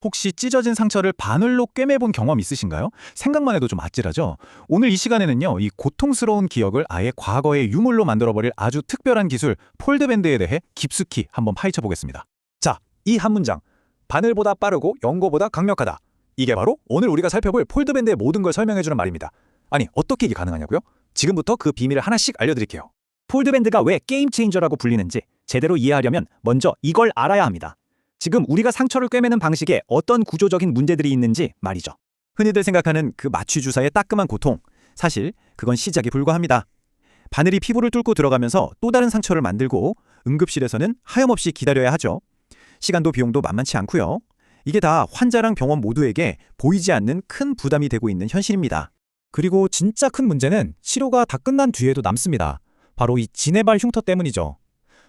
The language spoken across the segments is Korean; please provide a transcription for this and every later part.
혹시 찢어진 상처를 바늘로 꿰매본 경험 있으신가요? 생각만 해도 좀 아찔하죠? 오늘 이 시간에는요, 이 고통스러운 기억을 아예 과거의 유물로 만들어버릴 아주 특별한 기술, 폴드밴드에 대해 깊숙이 한번 파헤쳐 보겠습니다. 자, 이 한 문장. 바늘보다 빠르고 연고보다 강력하다. 이게 바로 오늘 우리가 살펴볼 폴드밴드의 모든 걸 설명해주는 말입니다. 아니, 어떻게 이게 가능하냐고요? 지금부터 그 비밀을 하나씩 알려드릴게요. 폴드밴드가 왜 게임 체인저라고 불리는지 제대로 이해하려면 먼저 이걸 알아야 합니다. 지금 우리가 상처를 꿰매는 방식에 어떤 구조적인 문제들이 있는지 말이죠. 흔히들 생각하는 그 마취 주사의 따끔한 고통. 사실 그건 시작에 불과합니다. 바늘이 피부를 뚫고 들어가면서 또 다른 상처를 만들고 응급실에서는 하염없이 기다려야 하죠. 시간도 비용도 만만치 않고요. 이게 다 환자랑 병원 모두에게 보이지 않는 큰 부담이 되고 있는 현실입니다. 그리고 진짜 큰 문제는 치료가 다 끝난 뒤에도 남습니다. 바로 이 지네발 흉터 때문이죠.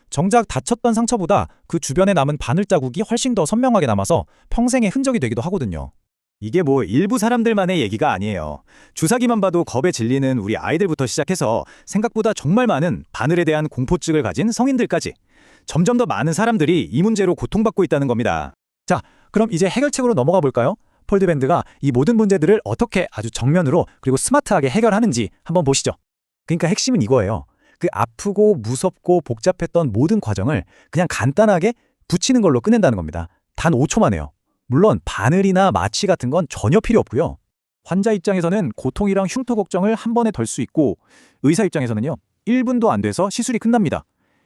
정작 다쳤던 상처보다 그 주변에 남은 바늘 자국이 훨씬 더 선명하게 남아서 평생의 흔적이 되기도 하거든요. 이게 뭐 일부 사람들만의 얘기가 아니에요. 주사기만 봐도 겁에 질리는 우리 아이들부터 시작해서 생각보다 정말 많은 바늘에 대한 공포증을 가진 성인들까지 점점 더 많은 사람들이 이 문제로 고통받고 있다는 겁니다. 자, 그럼 이제 해결책으로 넘어가 볼까요? 폴드밴드가 이 모든 문제들을 어떻게 아주 정면으로 그리고 스마트하게 해결하는지 한번 보시죠. 그러니까 핵심은 이거예요. 그 아프고 무섭고 복잡했던 모든 과정을 그냥 간단하게 붙이는 걸로 끝낸다는 겁니다. 단 5초만 해요. 물론 바늘이나 마취 같은 건 전혀 필요 없고요. 환자 입장에서는 고통이랑 흉터 걱정을 한 번에 덜 수 있고 의사 입장에서는요. 1분도 안 돼서 시술이 끝납니다.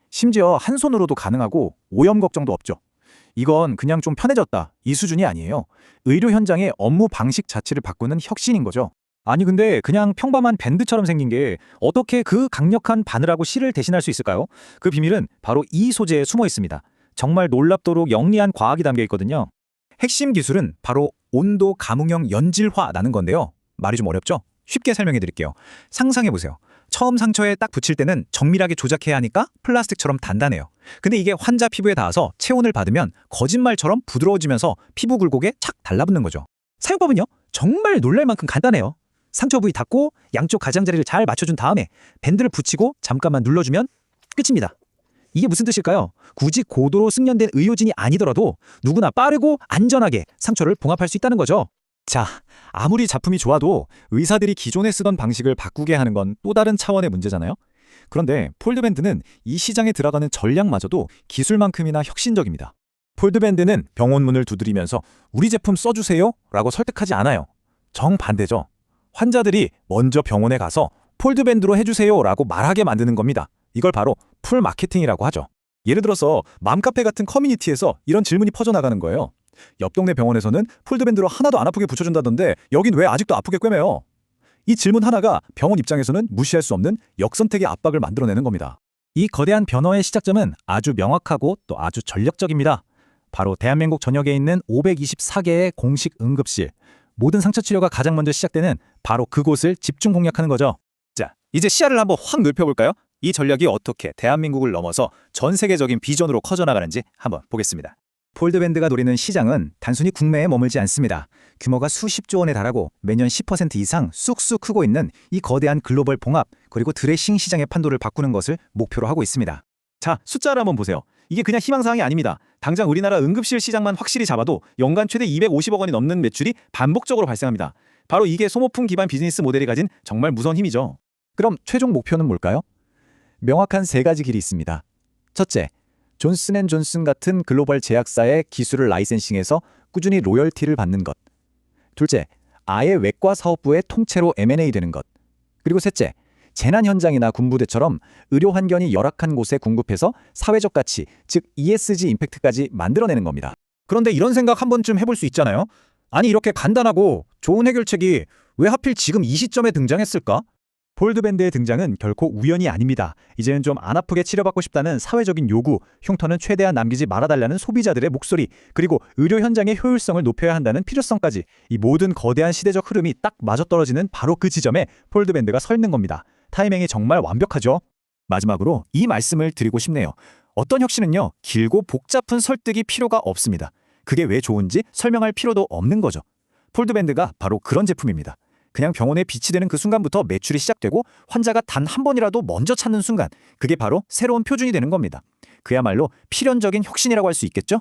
심지어 한 손으로도 가능하고 오염 걱정도 없죠. 이건 그냥 좀 편해졌다 이 수준이 아니에요. 의료 현장의 업무 방식 자체를 바꾸는 혁신인 거죠. 아니 근데 그냥 평범한 밴드처럼 생긴 게 어떻게 그 강력한 바늘하고 실을 대신할 수 있을까요? 그 비밀은 바로 이 소재에 숨어 있습니다. 정말 놀랍도록 영리한 과학이 담겨 있거든요. 핵심 기술은 바로 온도 감응형 연질화라는 건데요. 말이 좀 어렵죠? 쉽게 설명해 드릴게요. 상상해 보세요. 처음 상처에 딱 붙일 때는 정밀하게 조작해야 하니까 플라스틱처럼 단단해요. 근데 이게 환자 피부에 닿아서 체온을 받으면 거짓말처럼 부드러워지면서 피부 굴곡에 착 달라붙는 거죠. 사용법은요? 정말 놀랄 만큼 간단해요. 상처 부위 닿고 양쪽 가장자리를 잘 맞춰준 다음에 밴드를 붙이고 잠깐만 눌러주면 끝입니다. 이게 무슨 뜻일까요? 굳이 고도로 숙련된 의료진이 아니더라도 누구나 빠르고 안전하게 상처를 봉합할 수 있다는 거죠. 자, 아무리 작품이 좋아도 의사들이 기존에 쓰던 방식을 바꾸게 하는 건 또 다른 차원의 문제잖아요. 그런데 폴드밴드는 이 시장에 들어가는 전략마저도 기술만큼이나 혁신적입니다. 폴드밴드는 병원 문을 두드리면서 우리 제품 써주세요 라고 설득하지 않아요. 정반대죠. 환자들이 먼저 병원에 가서 폴드밴드로 해주세요 라고 말하게 만드는 겁니다. 이걸 바로 풀 마케팅이라고 하죠. 예를 들어서 맘카페 같은 커뮤니티에서 이런 질문이 퍼져나가는 거예요. 옆 동네 병원에서는 폴드밴드로 하나도 안 아프게 붙여준다던데 여긴 왜 아직도 아프게 꿰매요? 이 질문 하나가 병원 입장에서는 무시할 수 없는 역선택의 압박을 만들어내는 겁니다. 이 거대한 변화의 시작점은 아주 명확하고 또 아주 전략적입니다. 바로 대한민국 전역에 있는 524개의 공식 응급실. 모든 상처 치료가 가장 먼저 시작되는 바로 그곳을 집중 공략하는 거죠. 자, 이제 시야를 한번 확 넓혀볼까요? 이 전략이 어떻게 대한민국을 넘어서 전 세계적인 비전으로 커져나가는지 한번 보겠습니다. 폴드밴드가 노리는 시장은 단순히 국내에 머물지 않습니다. 규모가 수십조 원에 달하고 매년 10% 이상 쑥쑥 크고 있는 이 거대한 글로벌 봉합 그리고 드레싱 시장의 판도를 바꾸는 것을 목표로 하고 있습니다. 자, 숫자를 한번 보세요. 이게 그냥 희망사항이 아닙니다. 당장 우리나라 응급실 시장만 확실히 잡아도 연간 최대 250억 원이 넘는 매출이 반복적으로 발생합니다. 바로 이게 소모품 기반 비즈니스 모델이 가진 정말 무서운 힘이죠. 그럼 최종 목표는 뭘까요? 명확한 3가지 길이 있습니다. 첫째, 존슨앤존슨 같은 글로벌 제약사의 기술을 라이센싱해서 꾸준히 로열티를 받는 것. 둘째, 아예 외과 사업부의 통째로 M&A 되는 것. 그리고 셋째, 재난 현장이나 군부대처럼 의료 환경이 열악한 곳에 공급해서 사회적 가치, 즉 ESG 임팩트까지 만들어내는 겁니다. 그런데 이런 생각 한 번쯤 해볼 수 있잖아요. 아니 이렇게 간단하고 좋은 해결책이 왜 하필 지금 이 시점에 등장했을까? 폴드밴드의 등장은 결코 우연이 아닙니다. 이제는 좀 안 아프게 치료받고 싶다는 사회적인 요구, 흉터는 최대한 남기지 말아달라는 소비자들의 목소리, 그리고 의료 현장의 효율성을 높여야 한다는 필요성까지 이 모든 거대한 시대적 흐름이 딱 맞아떨어지는 바로 그 지점에 폴드밴드가 서 있는 겁니다. 타이밍이 정말 완벽하죠. 마지막으로 이 말씀을 드리고 싶네요. 어떤 혁신은요, 길고 복잡한 설득이 필요가 없습니다. 그게 왜 좋은지 설명할 필요도 없는 거죠. 폴드밴드가 바로 그런 제품입니다. 그냥 병원에 비치되는 그 순간부터 매출이 시작되고 환자가 단 한 번이라도 먼저 찾는 순간, 그게 바로 새로운 표준이 되는 겁니다. 그야말로 필연적인 혁신이라고 할 수 있겠죠?